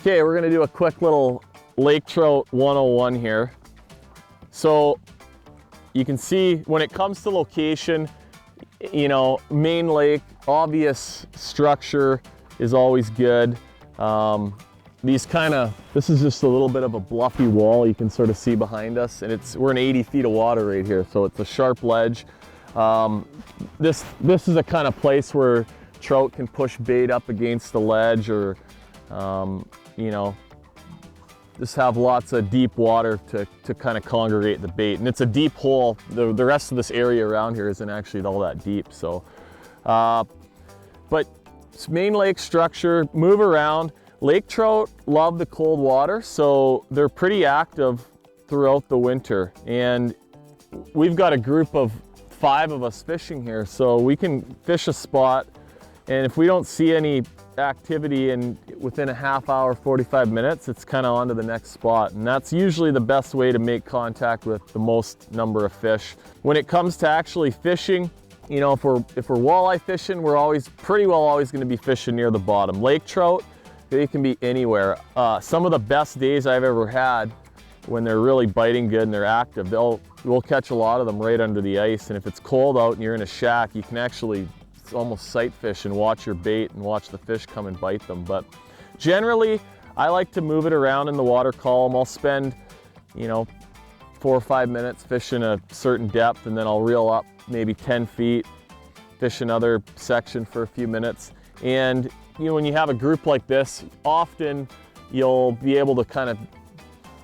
Okay, we're gonna do a quick little lake trout 101 here. So you can see when it comes to location, you know, main lake, obvious structure is always good. This is just a little bit of a bluffy wall you can sort of see behind us, and we're in 80 feet of water right here, so it's a sharp ledge. This is a kind of place where trout can push bait up against the ledge, or you know, just have lots of deep water to kind of congregate the bait. And it's a deep hole. The rest of this area around here isn't actually all that deep. So, but it's main lake structure, move around. Lake trout love the cold water, so they're pretty active throughout the winter. And we've got a group of 5 of us fishing here, so we can fish a spot, and if we don't see any activity within a half hour, 45 minutes, it's kind of on to the next spot. And that's usually the best way to make contact with the most number of fish. When it comes to actually fishing, you know, if we're walleye fishing, we're always going to be fishing near the bottom. Lake trout, they can be anywhere. Some of the best days I've ever had, when they're really biting good and they're active, we'll catch a lot of them right under the ice. And if it's cold out and you're in a shack, you can actually almost sight fish and watch your bait and watch the fish come and bite them. But generally, I like to move it around in the water column. I'll spend, you know, 4 or 5 minutes fishing a certain depth, and then I'll reel up maybe 10 feet, fish another section for a few minutes. And you know, when you have a group like this, often you'll be able to kind of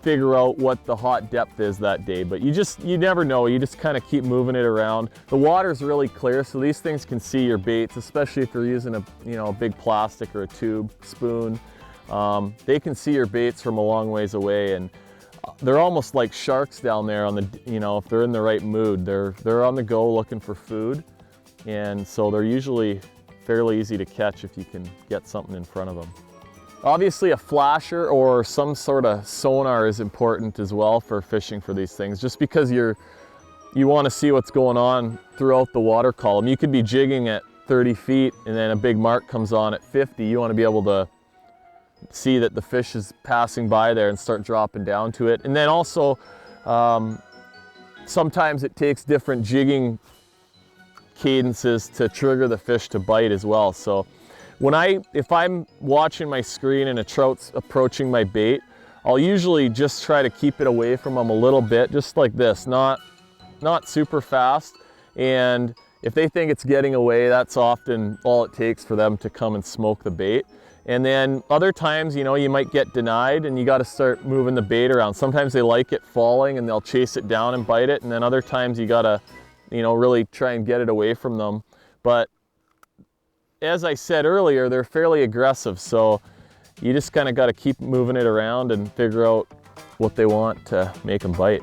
figure out what the hot depth is that day, but you never know. You just kind of keep moving it around. The water's really clear, so these things can see your baits, especially if you're using a big plastic or a tube spoon. They can see your baits from a long ways away, and they're almost like sharks down there on the, you know, if they're in the right mood. They're on the go looking for food, and so they're usually fairly easy to catch if you can get something in front of them. Obviously, a flasher or some sort of sonar is important as well for fishing for these things, just because you want to see what's going on throughout the water column. You could be jigging at 30 feet and then a big mark comes on at 50. You want to be able to see that the fish is passing by there and start dropping down to it. And then also, sometimes it takes different jigging cadences to trigger the fish to bite as well. So if I'm watching my screen and a trout's approaching my bait, I'll usually just try to keep it away from them a little bit, just like this, not super fast. And if they think it's getting away, that's often all it takes for them to come and smoke the bait. And then other times, you know, you might get denied and you got to start moving the bait around. Sometimes they like it falling and they'll chase it down and bite it. And then other times you got to, you know, really try and get it away from them. But as I said earlier, they're fairly aggressive, so you just kind of got to keep moving it around and figure out what they want to make them bite.